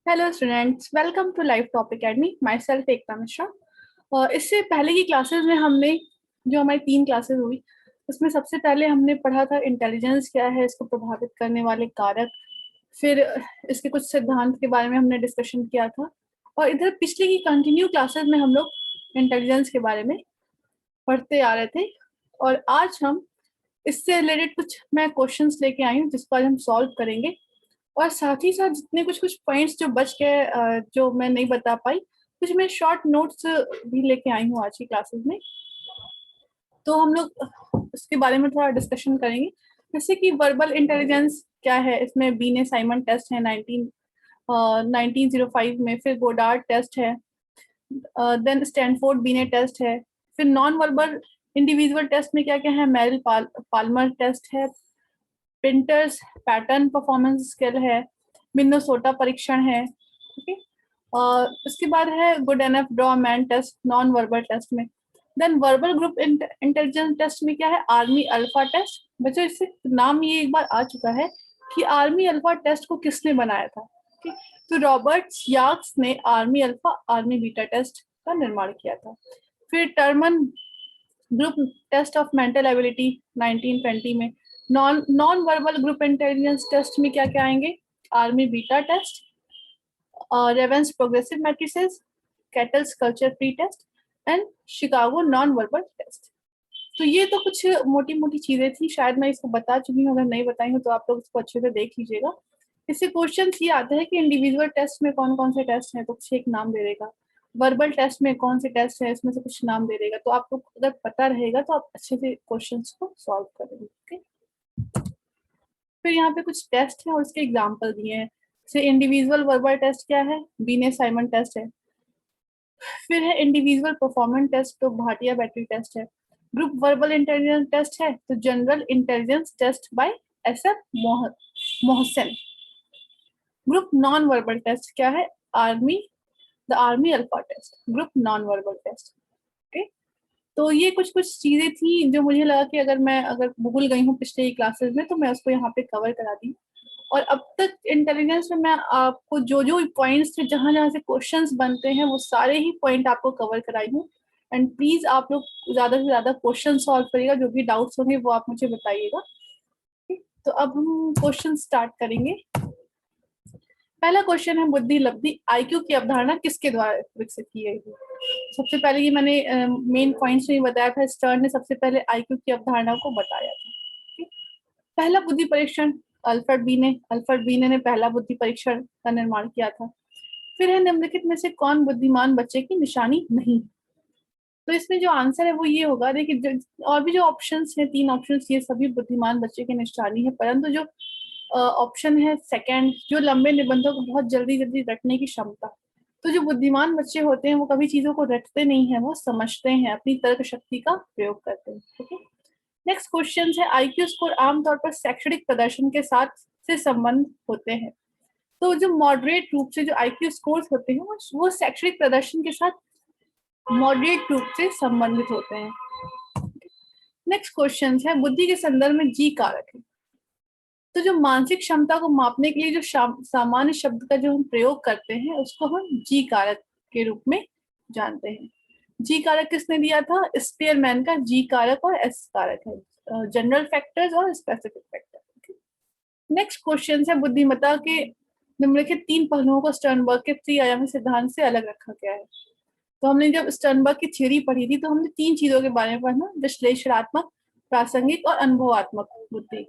Hello students, welcome to live topic academy. Myself Ekta Mishra. इससे पहले की क्लासेस में हमने जो हमारी 3 क्लासेस हुई उसमें सबसे पहले हमने पढ़ा था इंटेलिजेंस क्या है, इसको प्रभावित करने वाले कारक। फिर इसके कुछ सिद्धांत के बारे में हमने डिस्कशन किया था। और इधर पिछले की कंटिन्यू क्लासेस में हम लोग इंटेलिजेंस के बारे में पढ़ते आ रहे थे। और आज हम इससे रिलेटेड कुछ मैं क्वेश्चंस लेके आई हूँ जिसको आज हम सॉल्व करेंगे। और साथ ही साथ जितने कुछ कुछ पॉइंट्स जो बच गए, जो मैं नहीं बता पाई, कुछ मैं शॉर्ट नोट्स भी लेके आई हूँ आज की क्लासेस में। तो हम लोग इसके बारे में थोड़ा डिस्कशन करेंगे, जैसे कि वर्बल इंटेलिजेंस क्या है। इसमें बीने साइमन टेस्ट है 1905 में, फिर गोडार्ड टेस्ट है, देन स्टैनफोर्ड बीने टेस्ट है। फिर नॉन वर्बल इंडिविजुअल टेस्ट में क्या क्या है, मेरिल पाल्मर टेस्ट है, प्रिंटर्स पैटर्न परफॉर्मेंस स्किल है, मिन्नेसोटा परीक्षण है। ओके, उसके बाद है good enough draw man test non verbal test में। Then verbal group intelligence test में क्या है, आर्मी अल्फा टेस्ट। बच्चों इससे नाम ये एक बार आ चुका है कि आर्मी अल्फा टेस्ट को किसने बनाया था। okay? तो रॉबर्ट याक्स ने army alpha army beta test का निर्माण किया था। फिर Terman group test of mental ability 1920 में। Non verbal group intelligence test में क्या क्या आएंगे, army beta test, Raven's progressive matrices, Cattell's culture pre test and Chicago non verbal test. तो ये तो कुछ मोटी मोटी चीजें थी, शायद मैं इसको बता चुकी हूँ, अगर नहीं बताई हूँ तो आप लोग इसको अच्छे से देख लीजिएगा। इससे क्वेश्चन ये आते हैं कि इंडिविजुअल टेस्ट में कौन कौन से टेस्ट हैं, तो कुछ एक नाम दे देगा। वर्बल टेस्ट में कौन से टेस्ट है, इसमें से कुछ नाम दे देगा। तो आपको अगर पता रहेगा तो आप अच्छे से क्वेश्चन को सॉल्व करेंगे। ओके, फिर यहाँ पे कुछ टेस्ट है और उसके एग्जाम्पल दिए हैं। जैसे इंडिविजुअल वर्बल टेस्ट क्या है, बीने साइमन टेस्ट है। फिर है इंडिविजुअल परफॉर्मेंस टेस्ट, तो भाटिया बैटरी टेस्ट है। ग्रुप वर्बल इंटेलिजेंस टेस्ट है तो general intelligence test by SF Mohsin. Group non verbal test क्या है, the army alpha test, group non verbal test. Okay, तो ये कुछ कुछ चीजें थी जो मुझे लगा कि अगर भूल गई हूँ पिछले क्लासेस में तो मैं उसको यहाँ पे कवर करा दी। और अब तक इंटेलिजेंस में मैं आपको जो जो पॉइंट्स थे, जहां जहां से क्वेश्चंस बनते हैं, वो सारे ही पॉइंट आपको कवर कराई हूँ। एंड प्लीज आप लोग ज्यादा से ज्यादा क्वेश्चन सॉल्व करिएगा, जो भी डाउट्स होंगे वो आप मुझे बताइएगा। तो अब हम क्वेश्चन स्टार्ट करेंगे। पहला क्वेश्चन है, बुद्धि लब्धि IQ की अवधारणा किसके द्वारा विकसित की गई है। सबसे पहले ये मैंने मेन पॉइंट्स में बताया था, स्टर्न ने सबसे पहले IQ की अवधारणा को बताया था। पहला बुद्धि परीक्षण अल्फ्रेड बीने ने पहला बुद्धि परीक्षण का निर्माण किया था। फिर है, निम्नलिखित में से कौन बुद्धिमान बच्चे की निशानी नहीं। तो इसमें जो आंसर है वो ये होगा। देखिए, और भी जो ऑप्शंस हैं, 3 ऑप्शंस, ये सभी बुद्धिमान बच्चे की निशानी है, परंतु जो ऑप्शन है सेकंड, जो लंबे निबंधों को बहुत जल्दी जल्दी रटने की क्षमता। तो जो बुद्धिमान बच्चे होते हैं वो कभी चीजों को रटते नहीं है, वो समझते हैं, अपनी तर्क शक्ति का प्रयोग करते हैं। ओके, नेक्स्ट क्वेश्चन है, IQ स्कोर आमतौर पर शैक्षणिक प्रदर्शन के साथ से संबंध होते हैं। तो जो मॉडरेट रूप से जो IQ स्कोर्स होते हैं वो शैक्षणिक प्रदर्शन के साथ मॉडरेट रूप से संबंधित होते हैं। नेक्स्ट क्वेश्चन है, बुद्धि के संदर्भ में G कारक है। तो जो मानसिक क्षमता को मापने के लिए जो सामान्य शब्द का जो हम प्रयोग करते हैं उसको हम G कारक के रूप में जानते हैं। G कारक किसने दिया था, स्पेयरमैन का G कारक और S कारक है, जनरल फैक्टर्स और स्पेसिफिक फैक्टर। नेक्स्ट क्वेश्चन है, बुद्धिमत्ता के निम्नलिखित 3 पहलुओं को स्टर्नबर्ग के त्रिआयामी सिद्धांत से अलग रखा गया है। तो हमने जब स्टर्नबर्ग की थ्योरी पढ़ी थी तो हमने 3 चीजों के बारे में पढ़ना, विश्लेषणात्मक, प्रासंगिक और अनुभवात्मक बुद्धि,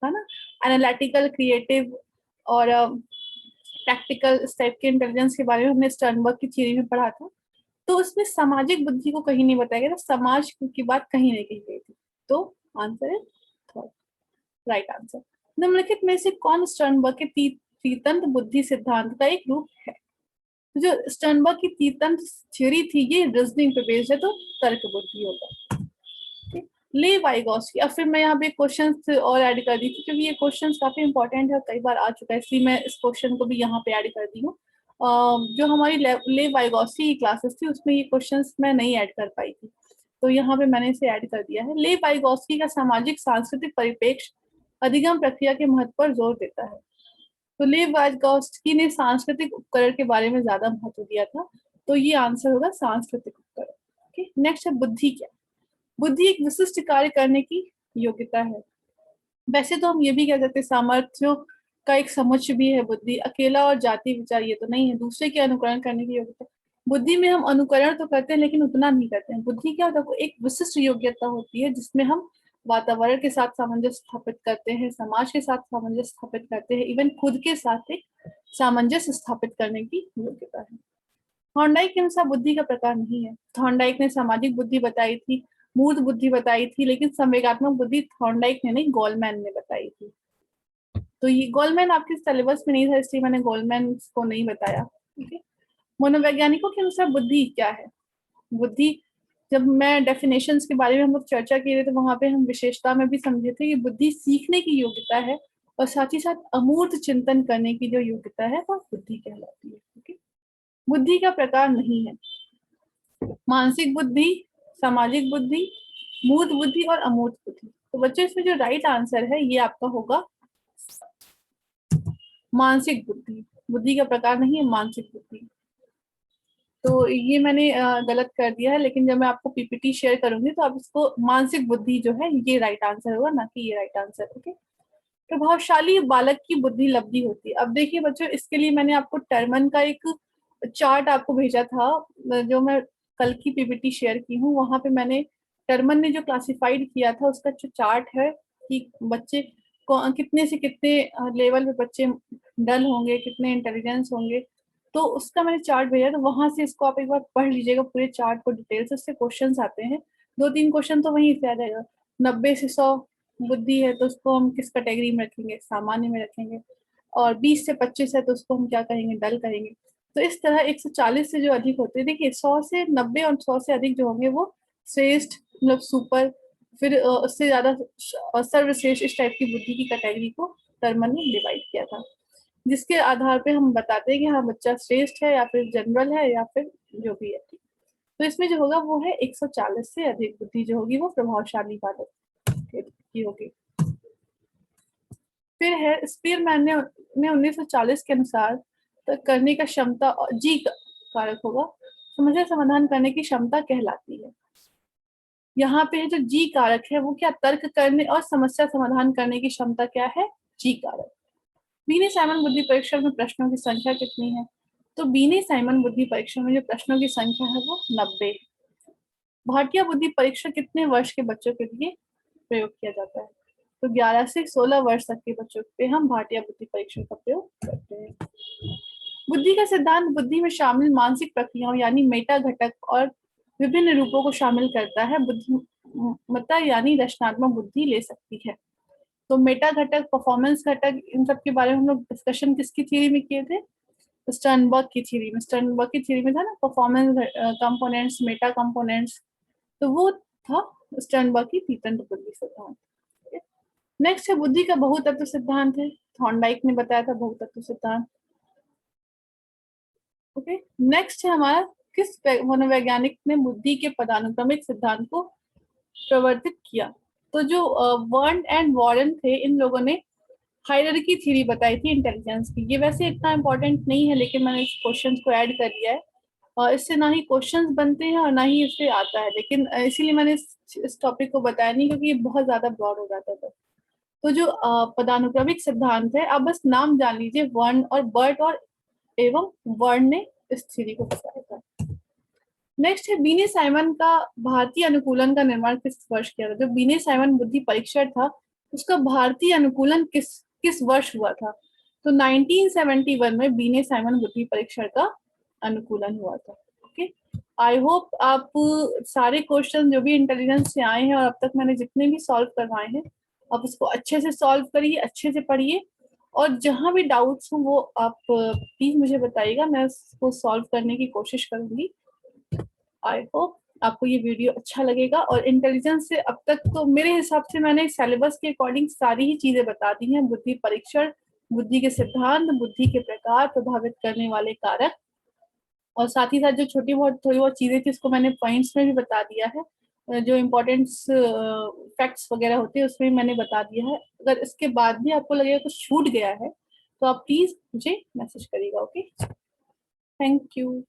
है ना। एनालिटिकल, क्रिएटिव और प्रैक्टिकल इस टाइप के इंटेलिजेंस के बारे में हमने स्टर्नबर्ग की थ्योरी में पढ़ा था। तो उसमें सामाजिक बुद्धि को कहीं नहीं बताया गया था, समाज की बात कहीं नहीं कही गई थी। तो आंसर है थर्ड, राइट आंसर। निम्नलिखित में से कौन स्टर्नबर्ग के तीतंत्र बुद्धि सिद्धांत का एक रूप है। तो जो स्टर्नबर्ग की तीतंत्र थ्योरी थी ये रीजनिंग पे बेस्ड है, तो तर्क बुद्धि होगा। ले वाइगोस्की, अब फिर मैं यहाँ पे क्वेश्चन और ऐड कर दी थी क्योंकि ये क्वेश्चन काफी इंपॉर्टेंट है, कई बार आ चुका है, इसलिए मैं इस क्वेश्चन को भी यहाँ पे ऐड कर दी हूँ। जो हमारी ले वाइगोस्की की क्लासेस थी उसमें ये क्वेश्चंस मैं नहीं ऐड कर पाई थी, तो यहाँ पे मैंने इसे ऐड कर दिया है। ले वाइगोस्की का सामाजिक सांस्कृतिक परिप्रेक्ष्य अधिगम प्रक्रिया के महत्व पर जोर देता है। तो लेव वाइटकास्की ने सांस्कृतिक उपकरण के बारे में ज्यादा महत्व दिया था, तो ये आंसर होगा सांस्कृतिक उपकरण। ओके, नेक्स्ट है बुद्धि क्या? बुद्धि एक विशिष्ट कार्य करने की योग्यता है। वैसे तो हम ये भी कह सकते हैं सामर्थ्यों का एक समुच्चय भी है बुद्धि, अकेला और जाति विचार ये तो नहीं है, दूसरे के अनुकरण करने की योग्यता। बुद्धि में हम अनुकरण तो करते हैं लेकिन उतना नहीं करते हैं। बुद्धि क्या होता है? एक विशिष्ट योग्यता होती है जिसमें हम वातावरण के साथ सामंजस्य स्थापित करते हैं, समाज के साथ सामंजस्य स्थापित करते हैं, इवन खुद के साथ एक सामंजस्य स्थापित करने की योग्यता है। थॉर्नडाइक के अनुसार बुद्धि का प्रकार नहीं है। थॉर्नडाइक ने सामाजिक बुद्धि बताई थी, मूर्त बुद्धि बताई थी, लेकिन संवेगात्मक बुद्धि थॉर्नडाइक ने नहीं, गोलमैन ने बताई थी। तो ये गोलमैन आपके सिलेबस में नहीं था, इसलिए मैंने गोलमैन को नहीं बताया। ठीक है, मनोवैज्ञानिकों के अनुसार बुद्धि क्या है? बुद्धि, जब मैं डेफिनेशंस के बारे में हम लोग चर्चा किए थे तो वहां पे हम विशेषता में भी समझे थे कि बुद्धि सीखने की योग्यता है और साथ ही साथ अमूर्त चिंतन करने की जो योग्यता है वह बुद्धि कहलाती है। ठीक है, बुद्धि का प्रकार नहीं है। मानसिक बुद्धि, सामाजिक बुद्धि, मूर्त बुद्धि और अमूर्त बुद्धि। तो बच्चों इसमें जो राइट आंसर है ये आपका होगा मानसिक बुद्धि। बुद्धि का प्रकार नहीं है, मानसिक बुद्धि। तो ये मैंने गलत कर दिया है, लेकिन जब मैं आपको पीपीटी शेयर करूंगी तो आप इसको मानसिक बुद्धि जो है ये राइट आंसर होगा, ना कि ये राइट आंसर। ओके, प्रभावशाली बालक की बुद्धि लब्धि होती है। अब देखिए बच्चों, इसके लिए मैंने आपको टर्मन का एक चार्ट आपको भेजा था, जो मैं कल की पीपीटी शेयर की हूँ, वहां पे मैंने टर्मन ने जो क्लासिफाइड किया था उसका जो चार्ट है कि बच्चे को कितने से कितने लेवल पे बच्चे डल होंगे, कितने इंटेलिजेंस होंगे, तो उसका मैंने चार्ट भेजा। तो वहां से इसको आप एक बार पढ़ लीजिएगा पूरे चार्ट को डिटेल से, उससे क्वेश्चंस आते हैं। 2-3 क्वेश्चन तो वहीं से आ जाएगा। 90 से 100 बुद्धि है तो उसको हम किस कैटेगरी में रखेंगे? सामान्य में रखेंगे। और 20 से 25 है तो उसको हम क्या कहेंगे? डल कहेंगे। तो इस तरह 140 से जो अधिक होते हैं, देखिए 100 से 90 और 100 से अधिक जो होंगे वो श्रेष्ठ, मतलब सुपर, फिर उससे ज्यादा सर्वश्रेष्ठ, इस टाइप की बुद्धि की कैटेगरी को टर्मन ने डिवाइड किया था, जिसके आधार पे हम बताते हैं कि हाँ बच्चा श्रेष्ठ है या फिर जनरल है या फिर जो भी है। तो इसमें जो होगा वो है 140 से अधिक बुद्धि जो होगी वो प्रभावशाली बालक की होगी। फिर है स्पीरमैन ने 1940 के अनुसार तक करने का क्षमता और जी कारक होगा, समस्या समाधान करने की क्षमता कहलाती है। यहाँ पे जो जी कारक है वो क्या? तर्क करने और समस्या समाधान करने की क्षमता क्या है? जी कारक। बीने साइमन बुद्धि परीक्षण में प्रश्नों की संख्या कितनी है? तो बीने साइमन बुद्धि परीक्षण में जो प्रश्नों की संख्या है वो 90। भाटिया बुद्धि परीक्षण कितने वर्ष के बच्चों के लिए प्रयोग किया जाता है? तो 11 से 16 वर्ष तक के बच्चों पे हम भाटिया बुद्धि परीक्षण का प्रयोग करते हैं। बुद्धि का सिद्धांत बुद्धि में शामिल मानसिक प्रक्रियाओं यानी मेटा घटक और विभिन्न रूपों को शामिल करता है। बुद्धिमत्ता यानी रचनात्मक बुद्धि ले सकती है। तो मेटा घटक, परफॉर्मेंस घटक, इन सब के बारे में हम लोग डिस्कशन किसकी थ्योरी में किए थे? स्टर्नबर्ग की थ्योरी में। स्टर्नबर्ग की थ्योरी में था ना परफॉर्मेंस कंपोनेंट्स, मेटा कंपोनेंट्स, तो वो था स्टर्नबर्ग की तीतंत्र बुद्धि सिद्धांत। नेक्स्ट है बुद्धि का बहुतत्व सिद्धांत है, थॉर्नडाइक ने बताया था बहुतत्व सिद्धांत। ओके, नेक्स्ट है हमारा किस मनोवैज्ञानिक ने बुद्धि के पदानुक्रमिक सिद्धांत को प्रवर्तित किया? तो जो वर्न एंड वॉरेन थे, इन लोगों ने हायरार्की थ्योरी बताई थी इंटेलिजेंस की। ये वैसे इतना इंपॉर्टेंट नहीं है लेकिन मैंने इस क्वेश्चन को ऐड कर दिया है, और इससे ना ही क्वेश्चंस बनते हैं और ना ही इससे आता है, लेकिन इसीलिए मैंने इस टॉपिक को बताया नहीं क्योंकि ये बहुत ज्यादा ब्रॉड हो जाता था। तो जो पदानुक्रमिक सिद्धांत है, आप बस नाम जान लीजिए, वर्ण और बर्ट और एवं वर्ण ने इस थ्योरी को बताया था। नेक्स्ट है बीने साइमन का भारतीय अनुकूलन का निर्माण किस वर्ष किया था? जो बीने साइमन बुद्धि परीक्षण था उसका भारतीय अनुकूलन किस किस वर्ष हुआ था? तो 1971 में बीने साइमन बुद्धि परीक्षण का अनुकूलन हुआ था। ओके, आई होप आप सारे क्वेश्चन जो भी इंटेलिजेंस से आए हैं और अब तक मैंने जितने भी सॉल्व करवाए हैं आप उसको अच्छे से सॉल्व करिए, अच्छे से पढ़िए, और जहां भी डाउट्स हो वो आप प्लीज मुझे बताइएगा, मैं उसको सॉल्व करने की कोशिश करूंगी। आई होप आपको ये वीडियो अच्छा लगेगा। और इंटेलिजेंस से अब तक तो मेरे हिसाब से मैंने सिलेबस के अकॉर्डिंग सारी ही चीजें बता दी हैं, बुद्धि परीक्षण, बुद्धि के सिद्धांत, बुद्धि के प्रकार, प्रभावित करने वाले कारक, और साथ ही साथ जो छोटी बहुत थोड़ी बहुत चीजें थी उसको मैंने पॉइंट्स में भी बता दिया है, जो इम्पोर्टेंट फैक्ट्स वगैरह होते हैं उसमें मैंने बता दिया है। अगर इसके बाद भी आपको लगेगा कुछ छूट गया है तो आप प्लीज मुझे मैसेज करिएगा। Okay, thank you.